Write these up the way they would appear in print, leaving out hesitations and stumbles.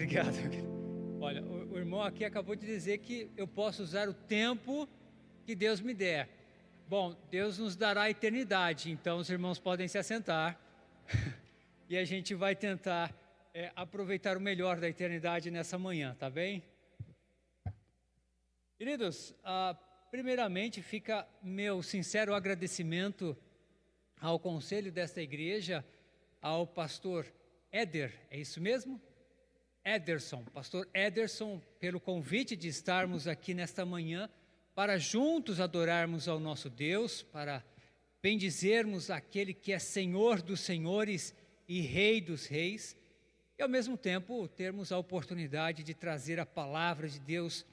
Obrigado. Olha, o irmão aqui acabou de dizer que eu posso usar o tempo que Deus me der. Bom, Deus nos dará a eternidade, então os irmãos podem se assentar e a gente vai tentar aproveitar o melhor da eternidade nessa manhã, tá bem? Queridos, primeiramente fica meu sincero agradecimento ao conselho desta igreja, ao pastor Éder, é isso mesmo? Ederson, pastor Ederson, pelo convite de estarmos aqui nesta manhã para juntos adorarmos ao nosso Deus, para bendizermos aquele que é Senhor dos senhores e Rei dos reis, e ao mesmo tempo termos a oportunidade de trazer a palavra de Deus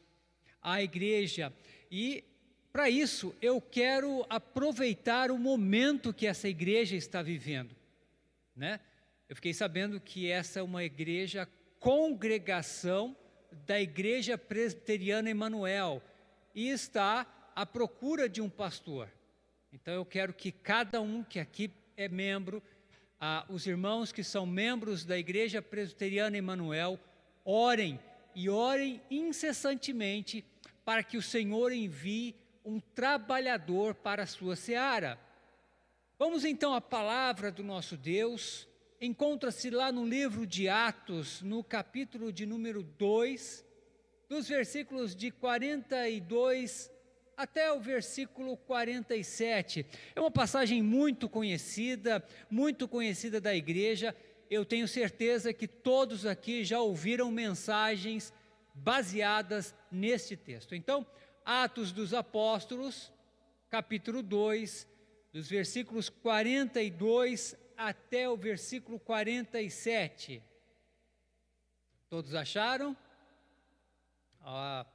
à igreja. E para isso eu quero aproveitar o momento que essa igreja está vivendo, né? Eu fiquei sabendo que essa é uma igreja congregação da Igreja Presbiteriana Emanuel e está à procura de um pastor. Então eu quero que cada um que aqui é membro, os irmãos que são membros da Igreja Presbiteriana Emanuel, orem e orem incessantemente para que o Senhor envie um trabalhador para a sua seara. Vamos então à palavra do nosso Deus. Encontra-se lá no livro de Atos, no capítulo de número 2, dos versículos de 42 até o versículo 47. É uma passagem muito conhecida da igreja. Eu tenho certeza que todos aqui já ouviram mensagens baseadas neste texto. Então, Atos dos Apóstolos, capítulo 2, dos versículos 42 até o versículo 47. Todos acharam?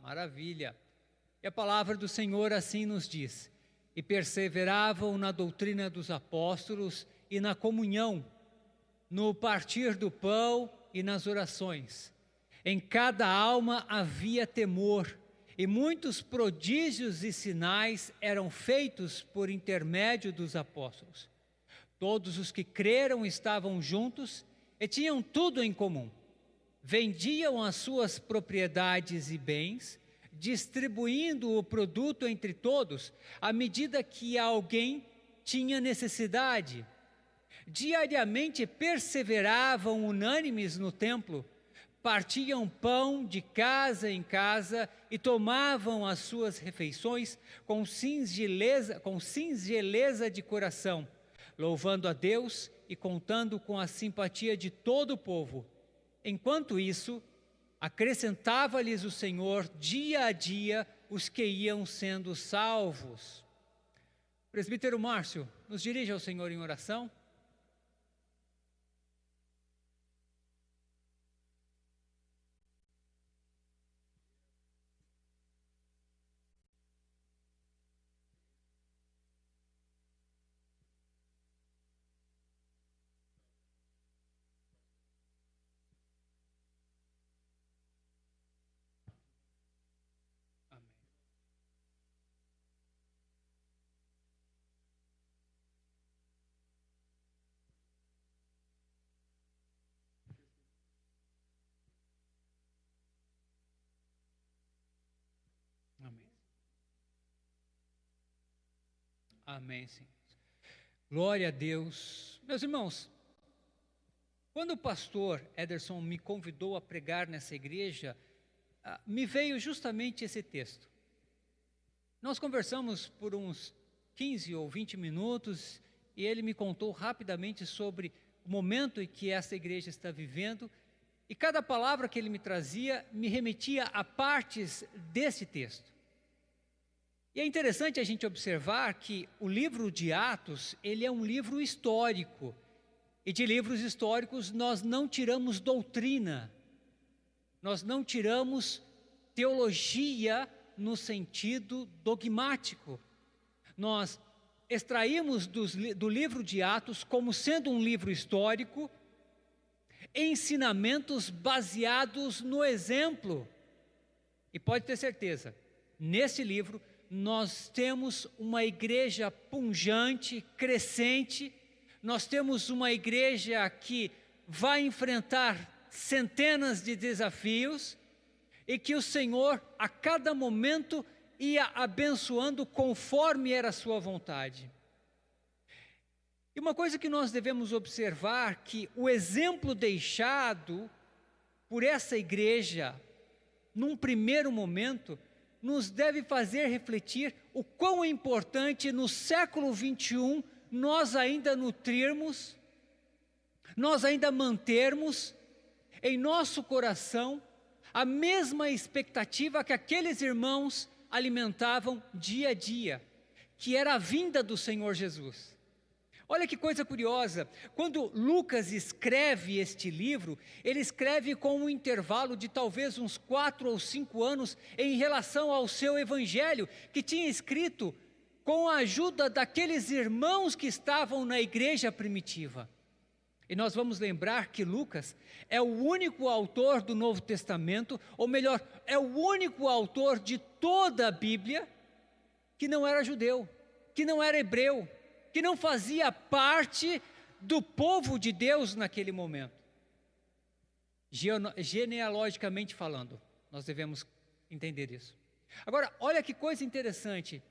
Maravilha. E a palavra do Senhor assim nos diz: e perseveravam na doutrina dos apóstolos e na comunhão, no partir do pão e nas orações. Em cada alma havia temor, e muitos prodígios e sinais eram feitos por intermédio dos apóstolos. Todos os que creram estavam juntos e tinham tudo em comum. Vendiam as suas propriedades e bens, distribuindo o produto entre todos, à medida que alguém tinha necessidade. Diariamente perseveravam unânimes no templo, partiam pão de casa em casa e tomavam as suas refeições com singeleza de coração, louvando a Deus e contando com a simpatia de todo o povo. Enquanto isso, acrescentava-lhes o Senhor dia a dia os que iam sendo salvos. Presbítero Márcio, nos dirige ao Senhor em oração. Amém. Amém, Senhor. Glória a Deus. Meus irmãos, quando o pastor Ederson me convidou a pregar nessa igreja, me veio justamente esse texto. Nós conversamos por uns 15 ou 20 minutos e ele me contou rapidamente sobre o momento em que essa igreja está vivendo, e cada palavra que ele me trazia me remetia a partes desse texto. E é interessante a gente observar que o livro de Atos, ele é um livro histórico, e de livros históricos nós não tiramos doutrina, nós não tiramos teologia no sentido dogmático. Nós extraímos do livro de Atos, como sendo um livro histórico, ensinamentos baseados no exemplo. E pode ter certeza, nesse livro nós temos uma igreja pujante, crescente, nós temos uma igreja que vai enfrentar centenas de desafios e que o Senhor, a cada momento, ia abençoando conforme era a sua vontade. E uma coisa que nós devemos observar, que o exemplo deixado por essa igreja, num primeiro momento, nos deve fazer refletir o quão é importante no século 21 nós ainda nutrirmos, nós ainda mantermos em nosso coração a mesma expectativa que aqueles irmãos alimentavam dia a dia, que era a vinda do Senhor Jesus. Olha que coisa curiosa, quando Lucas escreve este livro, ele escreve com um intervalo de talvez uns 4 ou 5 anos em relação ao seu evangelho, que tinha escrito com a ajuda daqueles irmãos que estavam na igreja primitiva. E nós vamos lembrar que Lucas é o único autor do Novo Testamento, ou melhor, é o único autor de toda a Bíblia que não era judeu, que não era hebreu, que não fazia parte do povo de Deus naquele momento. Genealogicamente falando, nós devemos entender isso. Agora, olha que coisa interessante.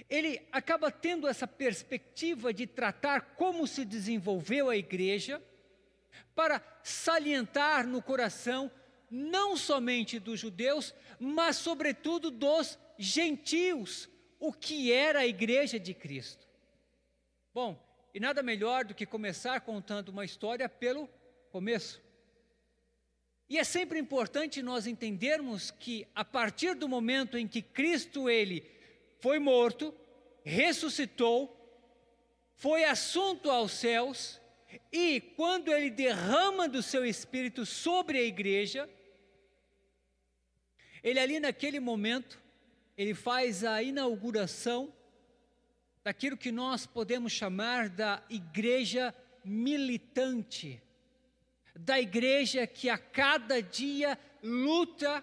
Ele acaba tendo essa perspectiva de tratar como se desenvolveu a igreja, para salientar no coração não somente dos judeus, mas sobretudo dos gentios, o que era a igreja de Cristo. Bom, e nada melhor do que começar contando uma história pelo começo. E é sempre importante nós entendermos que a partir do momento em que Cristo, ele foi morto, ressuscitou, foi assunto aos céus, e quando ele derrama do seu Espírito sobre a igreja, ele ali naquele momento, ele faz a inauguração daquilo que nós podemos chamar da igreja militante, da igreja que a cada dia luta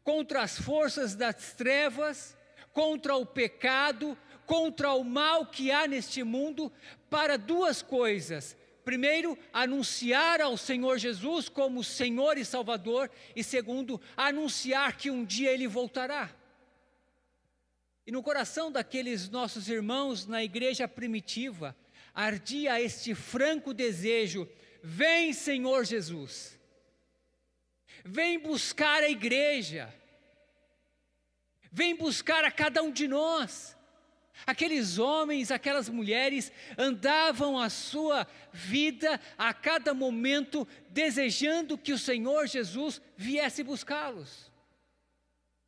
contra as forças das trevas, contra o pecado, contra o mal que há neste mundo, para duas coisas. Primeiro, anunciar ao Senhor Jesus como Senhor e Salvador, e segundo, anunciar que um dia Ele voltará. E no coração daqueles nossos irmãos na igreja primitiva, ardia este franco desejo: vem, Senhor Jesus, vem buscar a igreja, vem buscar a cada um de nós. Aqueles homens, aquelas mulheres andavam a sua vida a cada momento desejando que o Senhor Jesus viesse buscá-los.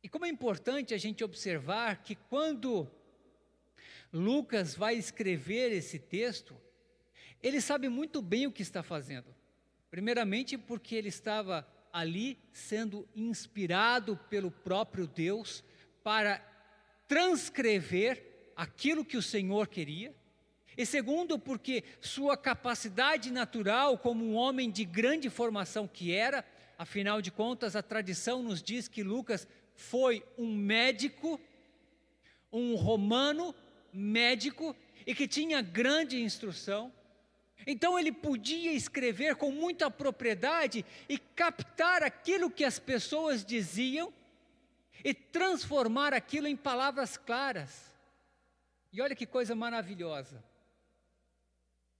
E como é importante a gente observar que quando Lucas vai escrever esse texto, ele sabe muito bem o que está fazendo. Primeiramente porque ele estava ali sendo inspirado pelo próprio Deus para transcrever aquilo que o Senhor queria. E segundo, porque sua capacidade natural como um homem de grande formação que era, afinal de contas a tradição nos diz que Lucas foi um médico, um romano médico, e que tinha grande instrução. Então ele podia escrever com muita propriedade e captar aquilo que as pessoas diziam e transformar aquilo em palavras claras. E olha que coisa maravilhosa.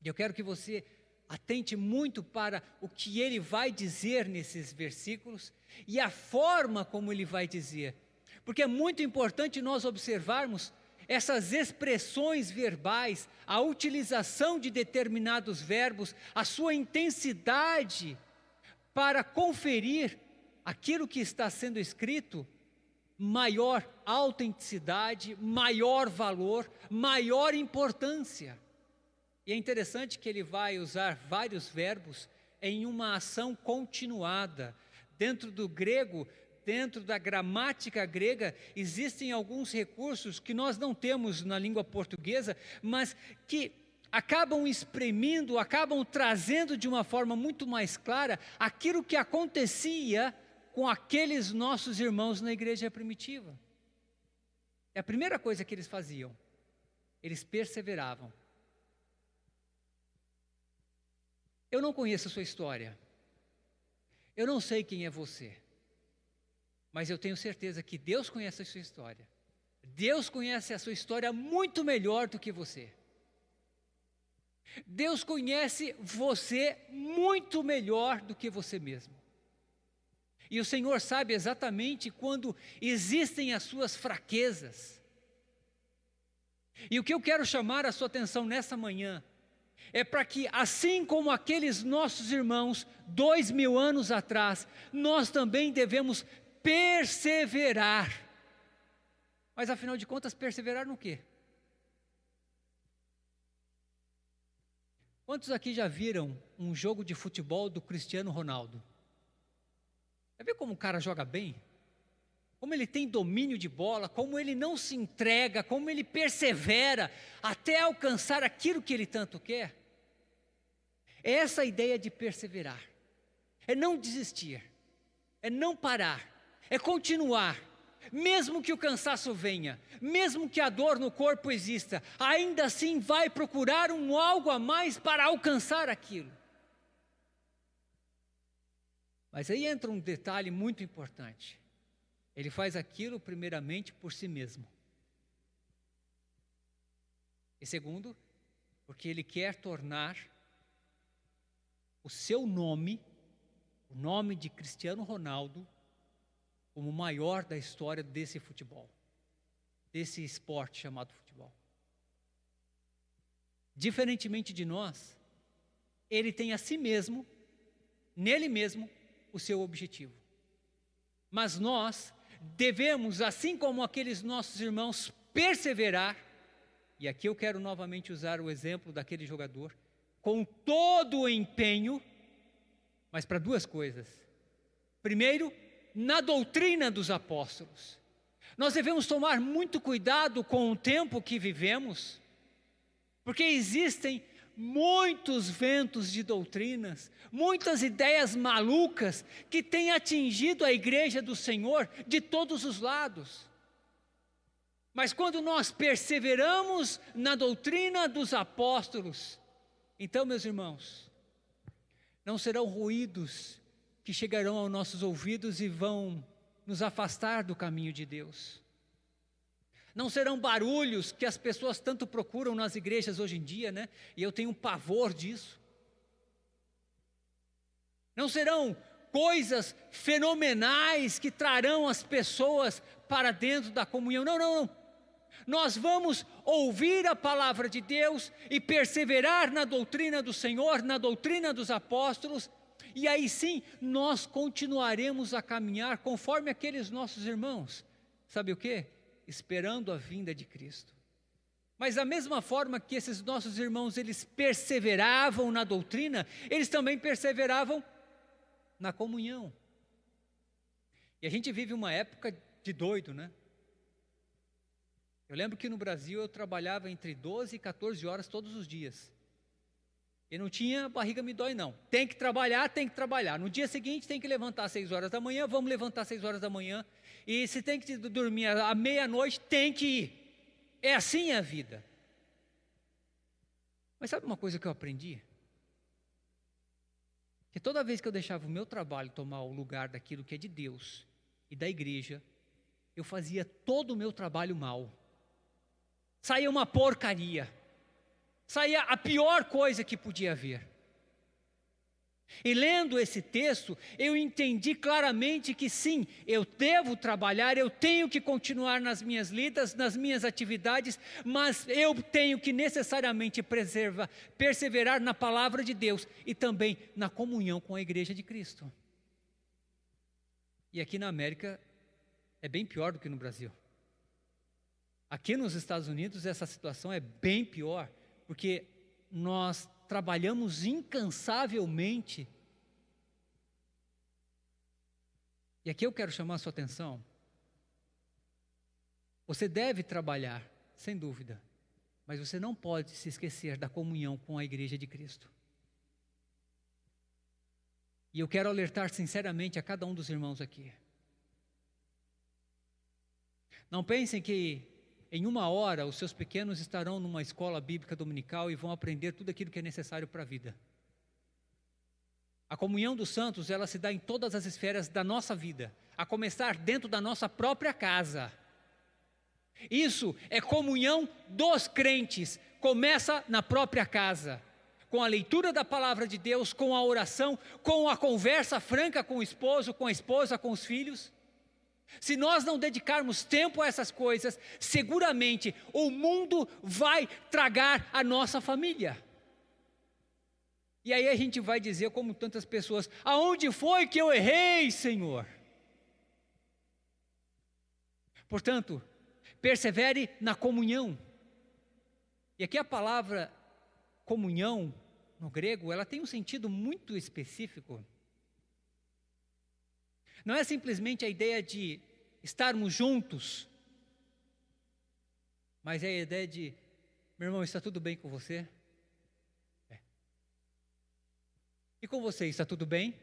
Eu quero que você atente muito para o que ele vai dizer nesses versículos e a forma como ele vai dizer. Porque é muito importante nós observarmos essas expressões verbais, a utilização de determinados verbos, a sua intensidade para conferir aquilo que está sendo escrito maior autenticidade, maior valor, maior importância. E é interessante que ele vai usar vários verbos em uma ação continuada. Dentro do grego, dentro da gramática grega, existem alguns recursos que nós não temos na língua portuguesa, mas que acabam exprimindo, acabam trazendo de uma forma muito mais clara aquilo que acontecia com aqueles nossos irmãos na igreja primitiva. É a primeira coisa que eles faziam. Eles perseveravam. Eu não conheço a sua história. Eu não sei quem é você, mas eu tenho certeza que Deus conhece a sua história. Deus conhece a sua história muito melhor do que você. Deus conhece você muito melhor do que você mesmo. E o Senhor sabe exatamente quando existem as suas fraquezas. E o que eu quero chamar a sua atenção nessa manhã é para que, assim como aqueles nossos irmãos 2000 anos atrás, nós também devemos perseverar. Mas afinal de contas, perseverar no quê? Quantos aqui já viram um jogo de futebol do Cristiano Ronaldo? Já viu como o cara joga bem? Como ele tem domínio de bola, como ele não se entrega, como ele persevera até alcançar aquilo que ele tanto quer? É essa a ideia de perseverar. É não desistir, é não parar, é continuar. Mesmo que o cansaço venha, mesmo que a dor no corpo exista, ainda assim vai procurar algo a mais para alcançar aquilo. Mas aí entra um detalhe muito importante. Ele faz aquilo primeiramente por si mesmo. E segundo, porque ele quer tornar o seu nome, o nome de Cristiano Ronaldo, como o maior da história desse futebol, desse esporte chamado futebol. Diferentemente de nós, ele tem a si mesmo, nele mesmo, o seu objetivo. Mas nós devemos, assim como aqueles nossos irmãos, perseverar, e aqui eu quero novamente usar o exemplo daquele jogador, com todo o empenho, mas para duas coisas. Primeiro, na doutrina dos apóstolos. Nós devemos tomar muito cuidado com o tempo que vivemos, porque existem muitos ventos de doutrinas, muitas ideias malucas que têm atingido a igreja do Senhor de todos os lados. Mas quando nós perseveramos na doutrina dos apóstolos, então, meus irmãos, não serão ruídos que chegarão aos nossos ouvidos e vão nos afastar do caminho de Deus. Não serão barulhos que as pessoas tanto procuram nas igrejas hoje em dia, né? E eu tenho um pavor disso. Não serão coisas fenomenais que trarão as pessoas para dentro da comunhão. Não, não, não. Nós vamos ouvir a palavra de Deus e perseverar na doutrina do Senhor, na doutrina dos apóstolos, e aí sim nós continuaremos a caminhar conforme aqueles nossos irmãos. Sabe o quê? Esperando a vinda de Cristo. Mas da mesma forma que esses nossos irmãos, eles perseveravam na doutrina, eles também perseveravam na comunhão. E a gente vive uma época de doido, né? Eu lembro que no Brasil eu trabalhava entre 12 e 14 horas todos os dias. E não tinha barriga me dói não. Tem que trabalhar, tem que trabalhar. No dia seguinte tem que levantar às 6 horas da manhã, vamos levantar às 6 horas da manhã. E se tem que dormir à meia-noite, tem que ir. É assim a vida. Mas sabe uma coisa que eu aprendi? Que toda vez que eu deixava o meu trabalho tomar o lugar daquilo que é de Deus e da igreja, eu fazia todo o meu trabalho mal. Saía uma porcaria. Saía a pior coisa que podia haver. E lendo esse texto, eu entendi claramente que sim, eu devo trabalhar, eu tenho que continuar nas minhas lidas, nas minhas atividades, mas eu tenho que necessariamente perseverar na palavra de Deus e também na comunhão com a igreja de Cristo. E aqui na América é bem pior do que no Brasil. Aqui nos Estados Unidos essa situação é bem pior, porque nós trabalhamos incansavelmente. E aqui eu quero chamar a sua atenção. Você deve trabalhar, sem dúvida, mas você não pode se esquecer da comunhão com a igreja de Cristo. E eu quero alertar sinceramente a cada um dos irmãos aqui. Não pensem que em 1 hora os seus pequenos estarão numa escola bíblica dominical e vão aprender tudo aquilo que é necessário para a vida. A comunhão dos santos, ela se dá em todas as esferas da nossa vida, a começar dentro da nossa própria casa. Isso é comunhão dos crentes, começa na própria casa, com a leitura da palavra de Deus, com a oração, com a conversa franca com o esposo, com a esposa, com os filhos. Se nós não dedicarmos tempo a essas coisas, seguramente o mundo vai tragar a nossa família. E aí a gente vai dizer, como tantas pessoas, aonde foi que eu errei, Senhor? Portanto, persevere na comunhão. E aqui a palavra comunhão, no grego, ela tem um sentido muito específico. Não é simplesmente a ideia de estarmos juntos, mas é a ideia de, meu irmão, está tudo bem com você? E com você, está tudo bem?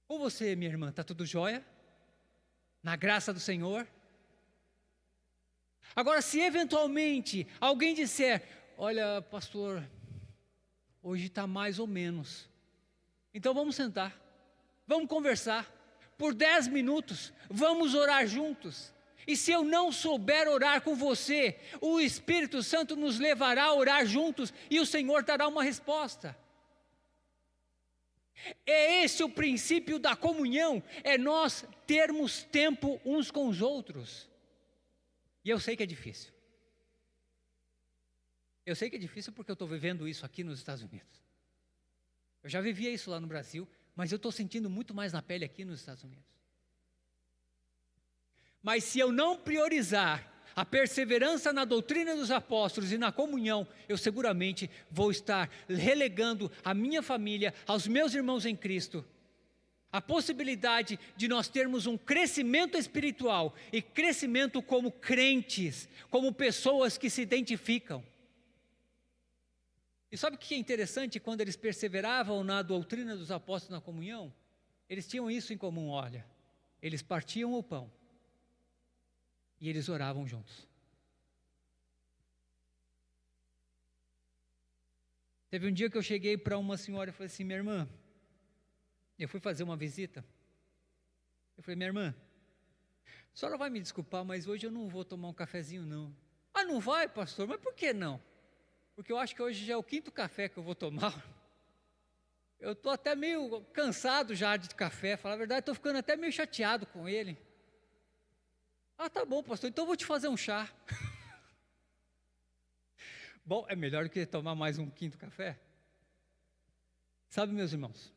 Com você, minha irmã, está tudo jóia? Na graça do Senhor? Agora, se eventualmente alguém disser, olha, pastor, hoje está mais ou menos, então vamos sentar, vamos conversar, por 10 minutos, vamos orar juntos. E se eu não souber orar com você, o Espírito Santo nos levará a orar juntos e o Senhor dará uma resposta. É esse o princípio da comunhão, é nós termos tempo uns com os outros. E eu sei que é difícil. Eu sei que é difícil porque eu estou vivendo isso aqui nos Estados Unidos. Eu já vivia isso lá no Brasil, mas eu estou sentindo muito mais na pele aqui nos Estados Unidos. Mas se eu não priorizar a perseverança na doutrina dos apóstolos e na comunhão, eu seguramente vou estar relegando a minha família, aos meus irmãos em Cristo, a possibilidade de nós termos um crescimento espiritual e crescimento como crentes, como pessoas que se identificam. E sabe o que é interessante? Quando eles perseveravam na doutrina dos apóstolos, na comunhão, eles tinham isso em comum, olha, eles partiam o pão e eles oravam juntos. Teve um dia que eu cheguei para uma senhora e falei assim, minha irmã, eu fui fazer uma visita, eu falei, minha irmã, a senhora vai me desculpar, mas hoje eu não vou tomar um cafezinho não. Ah, não vai, pastor? Mas por que não? Porque eu acho que hoje já é o 5º café que eu vou tomar. Eu estou até meio cansado já de café, falar a verdade, estou ficando até meio chateado com ele. Ah, tá bom, pastor, então eu vou te fazer um chá. Bom, é melhor do que tomar mais um 5º café? Sabe, meus irmãos,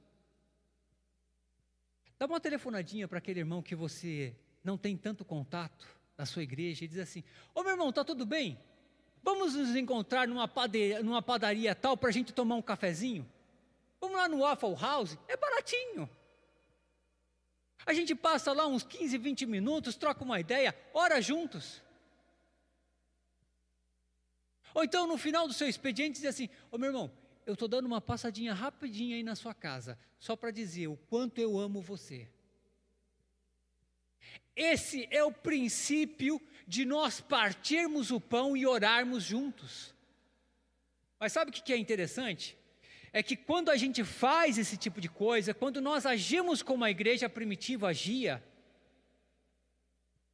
dá uma telefonadinha para aquele irmão que você não tem tanto contato na sua igreja e diz assim, ô meu irmão, está tudo bem? Vamos nos encontrar numa padaria tal para a gente tomar um cafezinho? Vamos lá no Waffle House, é baratinho. A gente passa lá uns 15, 20 minutos, troca uma ideia, ora juntos. Ou então no final do seu expediente diz assim, ô meu irmão, eu estou dando uma passadinha rapidinha aí na sua casa, só para dizer o quanto eu amo você. Esse é o princípio de nós partirmos o pão e orarmos juntos. Mas sabe o que é interessante? É que quando a gente faz esse tipo de coisa, quando nós agimos como a igreja primitiva agia,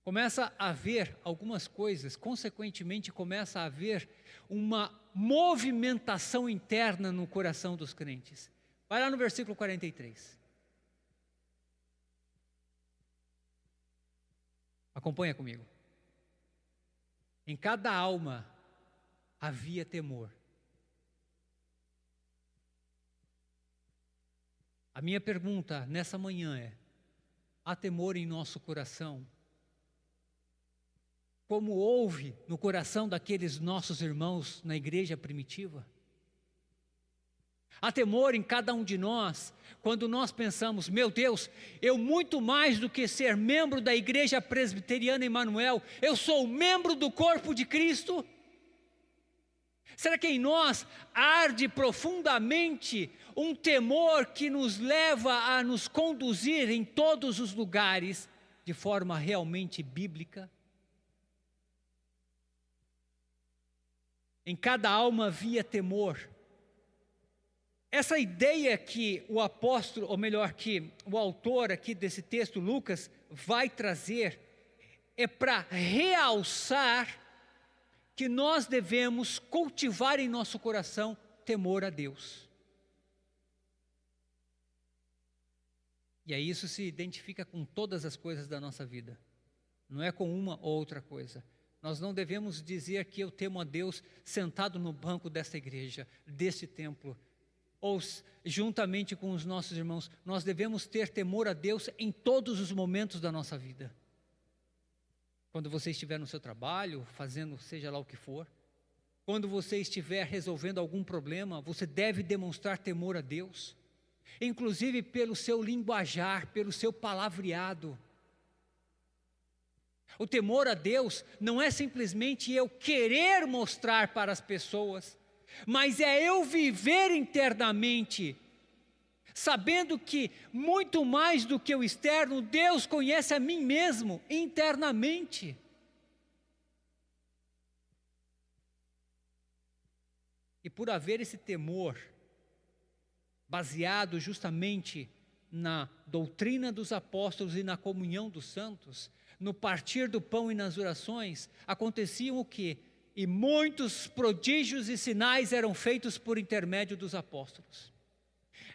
começa a haver algumas coisas, consequentemente começa a haver uma movimentação interna no coração dos crentes. Vai lá no versículo 43. Acompanha comigo. Em cada alma havia temor. A minha pergunta nessa manhã é, há temor em nosso coração? Como houve no coração daqueles nossos irmãos na igreja primitiva? Há temor em cada um de nós, quando nós pensamos, meu Deus, eu muito mais do que ser membro da igreja presbiteriana Emanuel, eu sou membro do corpo de Cristo? Será que em nós arde profundamente um temor que nos leva a nos conduzir em todos os lugares de forma realmente bíblica? Em cada alma havia temor. essa ideia que o apóstolo, ou melhor, que o autor aqui desse texto, Lucas, vai trazer, é para realçar que nós devemos cultivar em nosso coração temor a Deus. E aí isso se identifica com todas as coisas da nossa vida, não é com uma ou outra coisa. Nós não devemos dizer que eu temo a Deus sentado no banco desta igreja, deste templo, ou juntamente com os nossos irmãos. Nós devemos ter temor a Deus em todos os momentos da nossa vida. Quando você estiver no seu trabalho, fazendo seja lá o que for, quando você estiver resolvendo algum problema, você deve demonstrar temor a Deus, inclusive pelo seu linguajar, pelo seu palavreado. O temor a Deus não é simplesmente eu querer mostrar para as pessoas, mas é eu viver internamente, sabendo que muito mais do que o externo, Deus conhece a mim mesmo internamente. E por haver esse temor, baseado justamente na doutrina dos apóstolos e na comunhão dos santos, no partir do pão e nas orações, aconteciam o quê? E muitos prodígios e sinais eram feitos por intermédio dos apóstolos.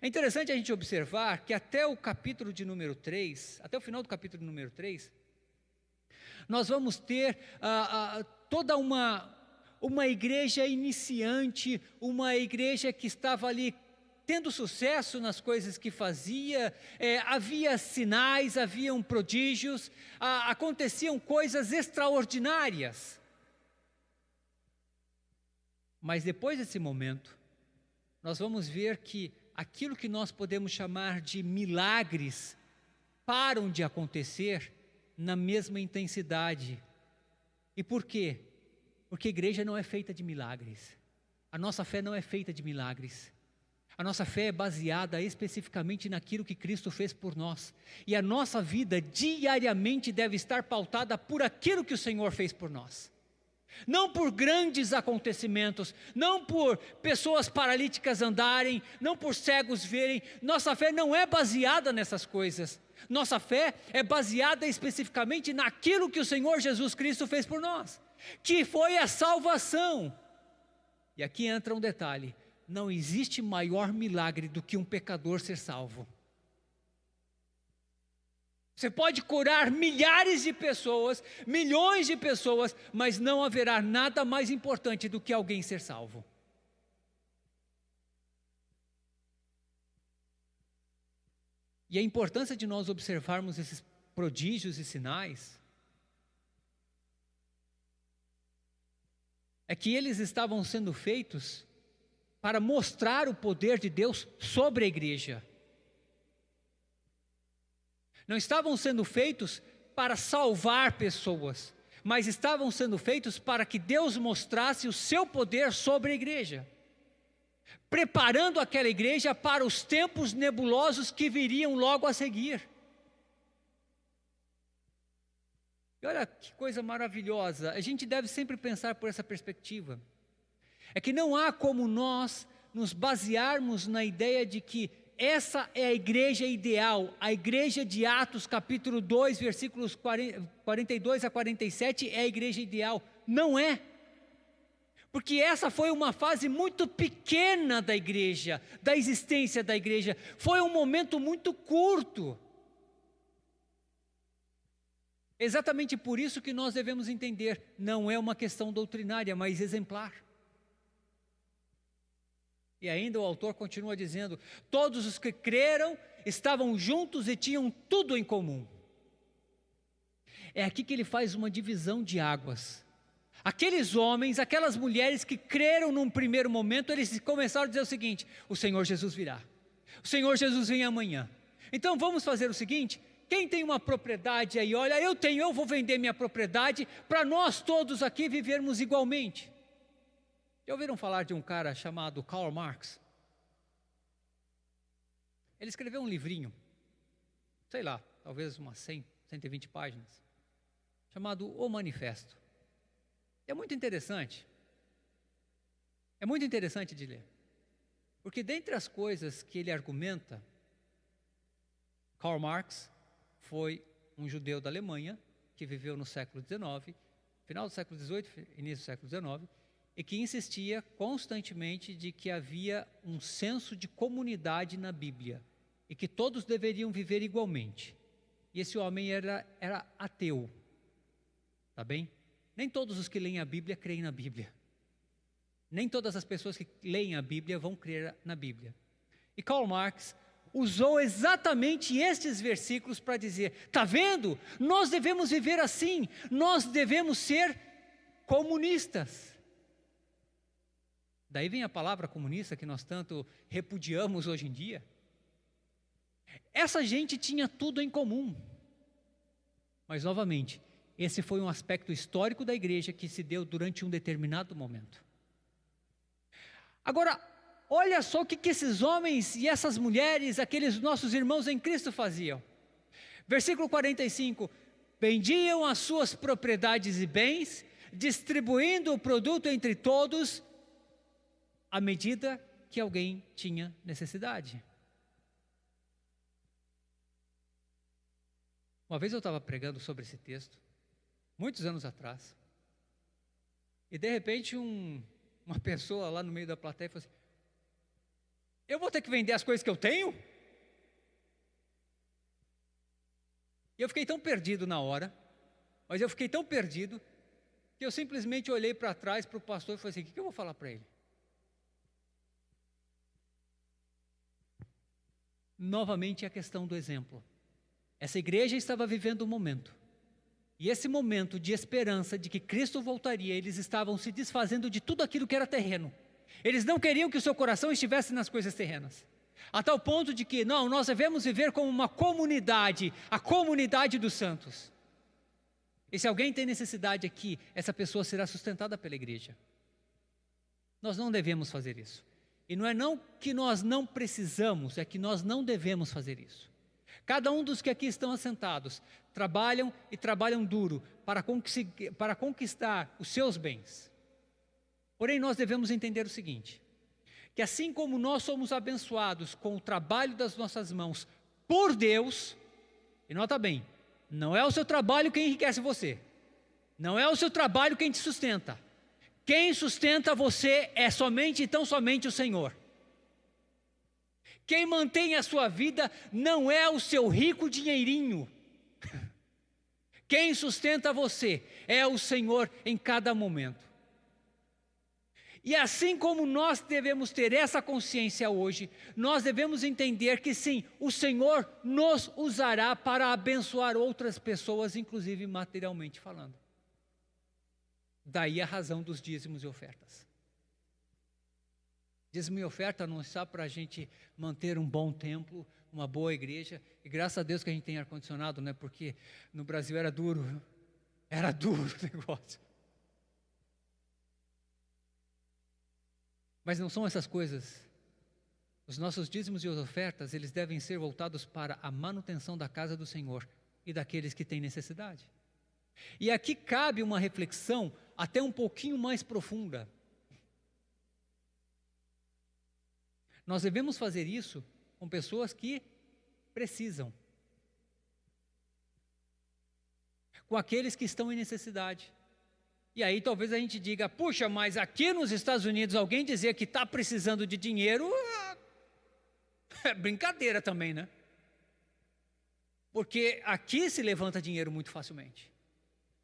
É interessante a gente observar que até o capítulo de número 3, até o final do capítulo de número 3, nós vamos ter toda uma igreja iniciante, uma igreja que estava ali tendo sucesso nas coisas que fazia, havia sinais, haviam prodígios, aconteciam coisas extraordinárias. Mas depois desse momento, nós vamos ver que aquilo que nós podemos chamar de milagres param de acontecer na mesma intensidade. E por quê? Porque a igreja não é feita de milagres. A nossa fé não é feita de milagres. A nossa fé é baseada especificamente naquilo que Cristo fez por nós. E a nossa vida diariamente deve estar pautada por aquilo que o Senhor fez por nós. Não por grandes acontecimentos, não por pessoas paralíticas andarem, não por cegos verem. Nossa fé não é baseada nessas coisas. Nossa fé é baseada especificamente naquilo que o Senhor Jesus Cristo fez por nós, que foi a salvação. E aqui entra um detalhe: não existe maior milagre do que um pecador ser salvo. Você pode curar milhares de pessoas, milhões de pessoas, mas não haverá nada mais importante do que alguém ser salvo. E a importância de nós observarmos esses prodígios e sinais é que eles estavam sendo feitos para mostrar o poder de Deus sobre a igreja. Não estavam sendo feitos para salvar pessoas, mas estavam sendo feitos para que Deus mostrasse o seu poder sobre a igreja, preparando aquela igreja para os tempos nebulosos que viriam logo a seguir. E olha que coisa maravilhosa, a gente deve sempre pensar por essa perspectiva. É que não há como nós nos basearmos na ideia de que essa é a igreja ideal, a igreja de Atos capítulo 2, versículos 42 a 47 é a igreja ideal. Não é. Porque essa foi uma fase muito pequena da igreja, da existência da igreja. Foi um momento muito curto. Exatamente por isso que nós devemos entender, não é uma questão doutrinária, mas exemplar. E ainda o autor continua dizendo: todos os que creram estavam juntos e tinham tudo em comum. É aqui que ele faz uma divisão de águas. Aqueles homens, aquelas mulheres que creram num primeiro momento, eles começaram a dizer o seguinte: o Senhor Jesus virá, o Senhor Jesus vem amanhã. Então vamos fazer o seguinte: quem tem uma propriedade aí, olha, eu vou vender minha propriedade para nós todos aqui vivermos igualmente. Já ouviram falar de um cara chamado Karl Marx? Ele escreveu um livrinho, sei lá, talvez umas 100, 120 páginas, chamado O Manifesto. É muito interessante de ler. Porque dentre as coisas que ele argumenta, Karl Marx foi um judeu da Alemanha, que viveu no século XIX, final do século XVIII, início do século XIX, e que insistia constantemente de que havia um senso de comunidade na Bíblia, e que todos deveriam viver igualmente. E esse homem era ateu, tá bem? Nem todos os que leem a Bíblia creem na Bíblia. Nem todas as pessoas que leem a Bíblia vão crer na Bíblia. E Karl Marx usou exatamente estes versículos para dizer: está vendo? Nós devemos viver assim, nós devemos ser comunistas. Daí vem a palavra comunista que nós tanto repudiamos hoje em dia. Essa gente tinha tudo em comum. Mas, novamente, esse foi um aspecto histórico da igreja que se deu durante um determinado momento. Agora, olha só o que esses homens e essas mulheres, aqueles nossos irmãos em Cristo faziam. Versículo 45, vendiam as suas propriedades e bens, distribuindo o produto entre todos, à medida que alguém tinha necessidade. Uma vez eu estava pregando sobre esse texto, muitos anos atrás, e de repente uma pessoa lá no meio da plateia falou assim: eu vou ter que vender as coisas que eu tenho? E eu fiquei tão perdido na hora, mas eu fiquei tão perdido, que eu simplesmente olhei para trás para o pastor e falei assim: o que eu vou falar para ele? Novamente a questão do exemplo. Essa igreja estava vivendo um momento, e esse momento de esperança de que Cristo voltaria, eles estavam se desfazendo de tudo aquilo que era terreno. Eles não queriam que o seu coração estivesse nas coisas terrenas, a tal ponto de que, não, nós devemos viver como uma comunidade, a comunidade dos santos. E se alguém tem necessidade aqui, essa pessoa será sustentada pela igreja. Nós não devemos fazer isso. E não é não que nós não precisamos, é que nós não devemos fazer isso. Cada um dos que aqui estão assentados trabalham e trabalham duro para conquistar os seus bens. Porém, nós devemos entender o seguinte: que assim como nós somos abençoados com o trabalho das nossas mãos por Deus, e nota bem, não é o seu trabalho quem enriquece você, não é o seu trabalho quem te sustenta. Quem sustenta você é somente e tão somente o Senhor. Quem mantém a sua vida não é o seu rico dinheirinho. Quem sustenta você é o Senhor em cada momento. E assim como nós devemos ter essa consciência hoje, nós devemos entender que sim, o Senhor nos usará para abençoar outras pessoas, inclusive materialmente falando. Daí a razão dos dízimos e ofertas. Dízimo e oferta não está para a gente manter um bom templo, uma boa igreja, e graças a Deus que a gente tem ar-condicionado, né? Porque no Brasil era duro o negócio. Mas não são essas coisas. Os nossos dízimos e ofertas, eles devem ser voltados para a manutenção da casa do Senhor e daqueles que têm necessidade. E aqui cabe uma reflexão até um pouquinho mais profunda. Nós devemos fazer isso com pessoas que precisam, com aqueles que estão em necessidade. E aí talvez a gente diga: puxa, mas aqui nos Estados Unidos alguém dizer que está precisando de dinheiro é brincadeira também, né? Porque aqui se levanta dinheiro muito facilmente.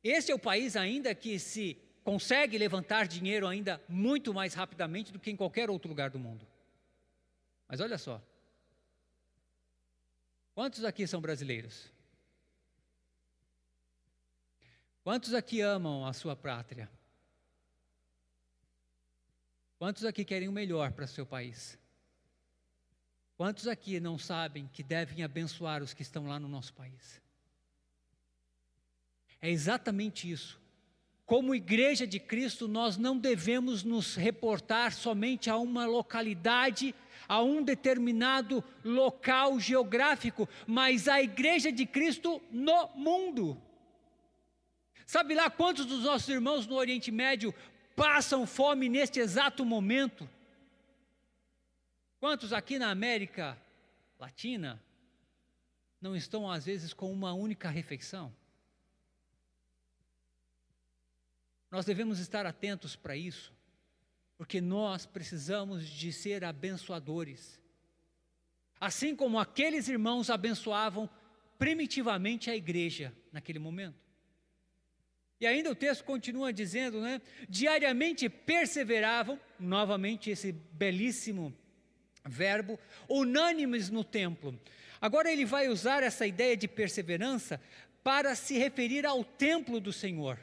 Esse é o país ainda que se consegue levantar dinheiro ainda muito mais rapidamente do que em qualquer outro lugar do mundo. Mas olha só, quantos aqui são brasileiros? Quantos aqui amam a sua pátria? Quantos aqui querem o melhor para o seu país? Quantos aqui não sabem que devem abençoar os que estão lá no nosso país? É exatamente isso. Como igreja de Cristo, nós não devemos nos reportar somente a uma localidade, a um determinado local geográfico, mas a igreja de Cristo no mundo. Sabe lá quantos dos nossos irmãos no Oriente Médio passam fome neste exato momento? Quantos aqui na América Latina não estão, às vezes, com uma única refeição? Nós devemos estar atentos para isso, porque nós precisamos de ser abençoadores. Assim como aqueles irmãos abençoavam primitivamente a igreja naquele momento. E ainda o texto continua dizendo, né? Diariamente perseveravam, novamente esse belíssimo verbo, unânimes no templo. Agora ele vai usar essa ideia de perseverança para se referir ao templo do Senhor.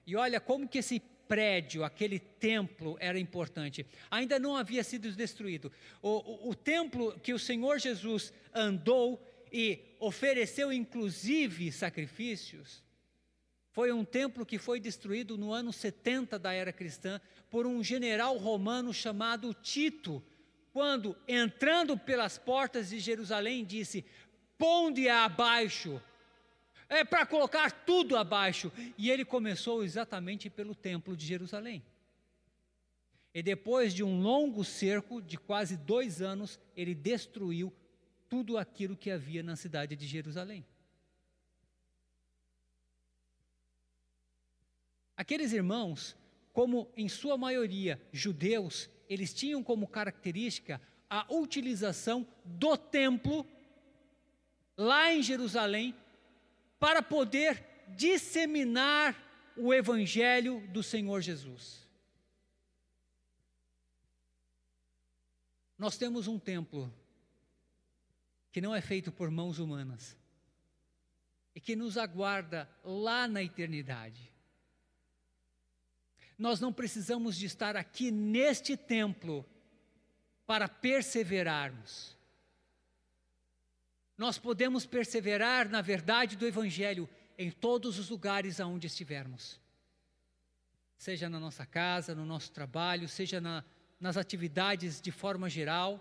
E olha como que esse prédio, aquele templo era importante. Ainda não havia sido destruído. O templo que o Senhor Jesus andou e ofereceu inclusive sacrifícios, foi um templo que foi destruído no ano 70 da era cristã por um general romano chamado Tito, quando, entrando pelas portas de Jerusalém, disse: ponde-a abaixo, é para colocar tudo abaixo. E ele começou exatamente pelo templo de Jerusalém. E depois de um longo cerco de quase 2 anos, ele destruiu tudo aquilo que havia na cidade de Jerusalém. Aqueles irmãos, como em sua maioria judeus, eles tinham como característica a utilização do templo lá em Jerusalém para poder disseminar o evangelho do Senhor Jesus. Nós temos um templo que não é feito por mãos humanas e que nos aguarda lá na eternidade. Nós não precisamos de estar aqui neste templo para perseverarmos. Nós podemos perseverar na verdade do Evangelho em todos os lugares aonde estivermos. Seja na nossa casa, no nosso trabalho, seja nas atividades de forma geral.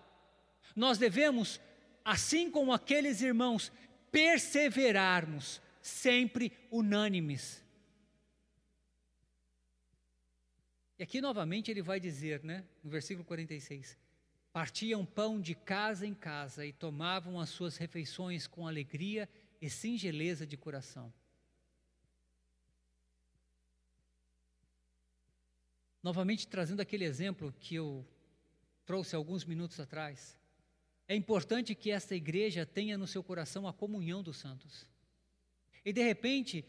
Nós devemos, assim como aqueles irmãos, perseverarmos, sempre unânimes. E aqui novamente ele vai dizer, né, no versículo 46, partiam pão de casa em casa e tomavam as suas refeições com alegria e singeleza de coração. Novamente trazendo aquele exemplo que eu trouxe alguns minutos atrás, é importante que esta igreja tenha no seu coração a comunhão dos santos. E de repente,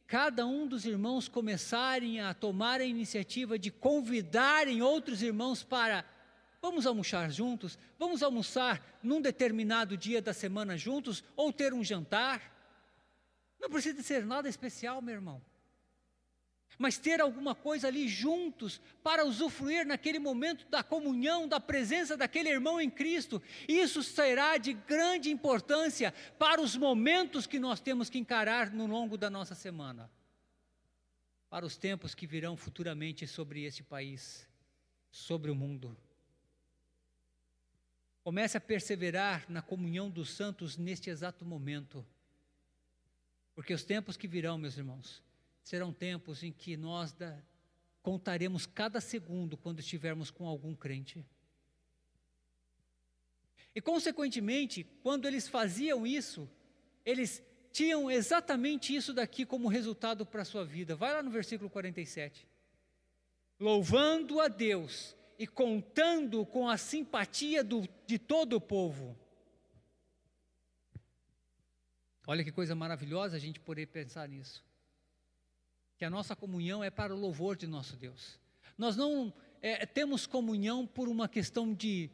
cada um dos irmãos começarem a tomar a iniciativa de convidarem outros irmãos para: vamos almoçar juntos, vamos almoçar num determinado dia da semana juntos, ou ter um jantar. Não precisa ser nada especial, meu irmão, mas ter alguma coisa ali juntos para usufruir naquele momento da comunhão, da presença daquele irmão em Cristo. Isso será de grande importância para os momentos que nós temos que encarar no longo da nossa semana, para os tempos que virão futuramente sobre este país, sobre o mundo. Comece a perseverar na comunhão dos santos neste exato momento, porque os tempos que virão, meus irmãos, serão tempos em que nós contaremos cada segundo quando estivermos com algum crente. E consequentemente, quando eles faziam isso, eles tinham exatamente isso daqui como resultado para a sua vida. Vai lá no versículo 47. Louvando a Deus e contando com a simpatia de todo o povo. Olha que coisa maravilhosa a gente poder pensar nisso. Que a nossa comunhão é para o louvor de nosso Deus. Nós não temos comunhão por uma questão de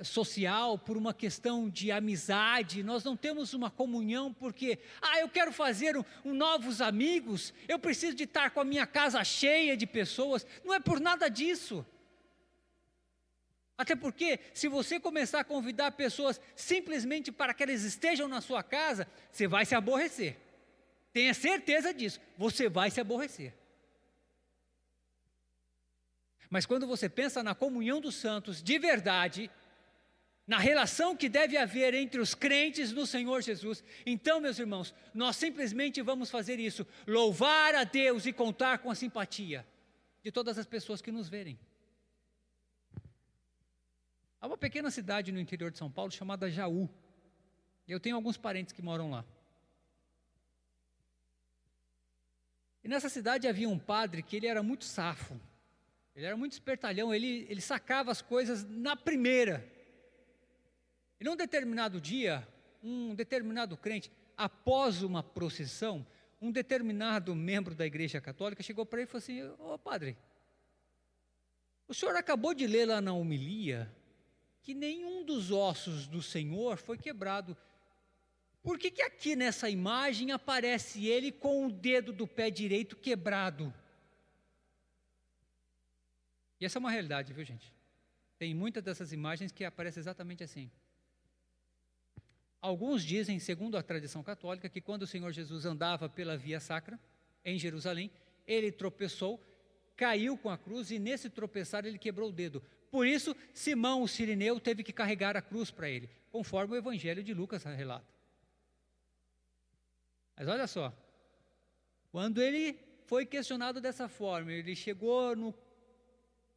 social, por uma questão de amizade. Nós não temos uma comunhão porque, eu quero fazer novos amigos, eu preciso de estar com a minha casa cheia de pessoas. Não é por nada disso. Até porque, se você começar a convidar pessoas simplesmente para que eles estejam na sua casa, você vai se aborrecer. Tenha certeza disso, você vai se aborrecer. Mas quando você pensa na comunhão dos santos de verdade, na relação que deve haver entre os crentes no Senhor Jesus, então, meus irmãos, nós simplesmente vamos fazer isso, louvar a Deus e contar com a simpatia de todas as pessoas que nos verem. Há uma pequena cidade no interior de São Paulo chamada Jaú. Eu tenho alguns parentes que moram lá. E nessa cidade havia um padre que ele era muito safo. Ele era muito espertalhão, ele sacava as coisas na primeira. E num determinado dia, um determinado crente, após uma procissão, um determinado membro da Igreja Católica chegou para ele e falou assim: ô padre, o senhor acabou de ler lá na homilia que nenhum dos ossos do Senhor foi quebrado. Por que que aqui nessa imagem aparece ele com o dedo do pé direito quebrado? E essa é uma realidade, viu, gente? Tem muitas dessas imagens que aparecem exatamente assim. Alguns dizem, segundo a tradição católica, que quando o Senhor Jesus andava pela Via Sacra, em Jerusalém, ele tropeçou, caiu com a cruz e nesse tropeçar ele quebrou o dedo. Por isso, Simão, o Cirineu, teve que carregar a cruz para ele, conforme o Evangelho de Lucas relata. Mas olha só, quando ele foi questionado dessa forma, ele chegou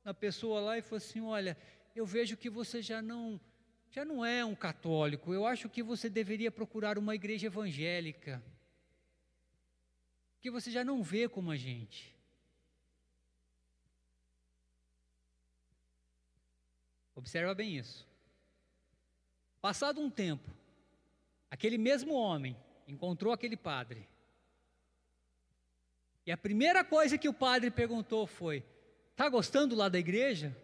na pessoa lá e falou assim: olha, eu vejo que você já não é um católico, eu acho que você deveria procurar uma igreja evangélica, que você já não vê como a gente. Observa bem isso. Passado um tempo, aquele mesmo homem encontrou aquele padre. E a primeira coisa que o padre perguntou foi: está gostando lá da igreja?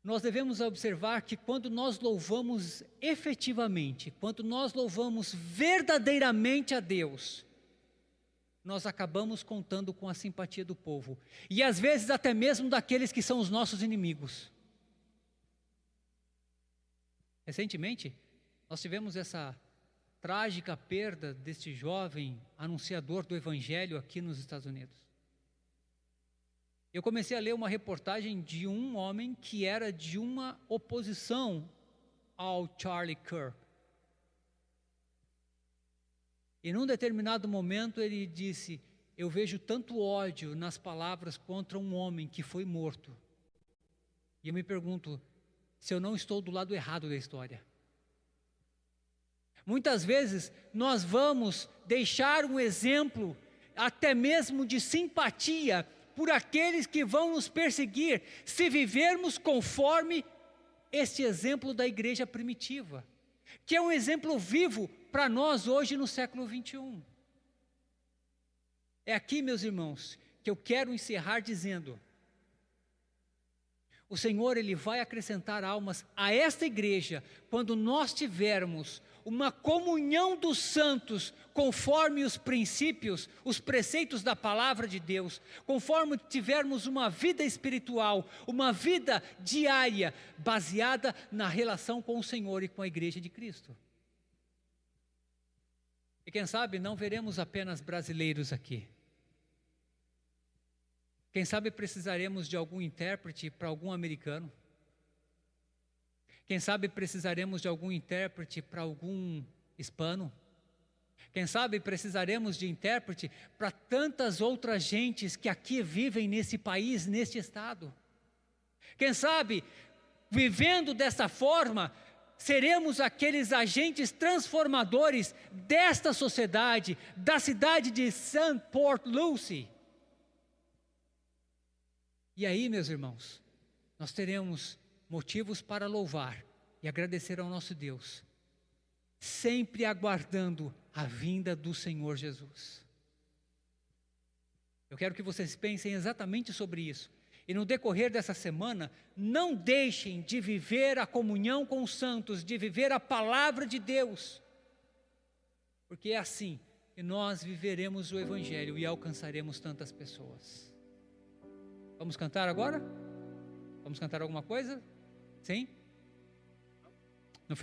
Nós devemos observar que quando nós louvamos efetivamente, quando nós louvamos verdadeiramente a Deus, nós acabamos contando com a simpatia do povo. E às vezes até mesmo daqueles que são os nossos inimigos. Recentemente, nós tivemos essa trágica perda deste jovem anunciador do Evangelho aqui nos Estados Unidos. Eu comecei a ler uma reportagem de um homem que era de uma oposição ao Charlie Kirk. E num determinado momento ele disse: eu vejo tanto ódio nas palavras contra um homem que foi morto. E eu me pergunto se eu não estou do lado errado da história. Muitas vezes nós vamos deixar um exemplo até mesmo de simpatia por aqueles que vão nos perseguir, se vivermos conforme este exemplo da igreja primitiva, que é um exemplo vivo para nós hoje no século 21. É aqui, meus irmãos, que eu quero encerrar dizendo: o Senhor, Ele vai acrescentar almas a esta igreja quando nós tivermos uma comunhão dos santos conforme os princípios, os preceitos da palavra de Deus, conforme tivermos uma vida espiritual, uma vida diária baseada na relação com o Senhor e com a igreja de Cristo. E quem sabe não veremos apenas brasileiros aqui. Quem sabe precisaremos de algum intérprete para algum americano. Quem sabe precisaremos de algum intérprete para algum hispano. Quem sabe precisaremos de intérprete para tantas outras gentes que aqui vivem nesse país, neste estado. Quem sabe, vivendo dessa forma, seremos aqueles agentes transformadores desta sociedade, da cidade de St. Port Lucie. E aí, meus irmãos, nós teremos motivos para louvar e agradecer ao nosso Deus, sempre aguardando a vinda do Senhor Jesus. Eu quero que vocês pensem exatamente sobre isso. E no decorrer dessa semana, não deixem de viver a comunhão com os santos, de viver a palavra de Deus. Porque é assim que nós viveremos o Evangelho e alcançaremos tantas pessoas. Vamos cantar agora? Vamos cantar alguma coisa? Sim?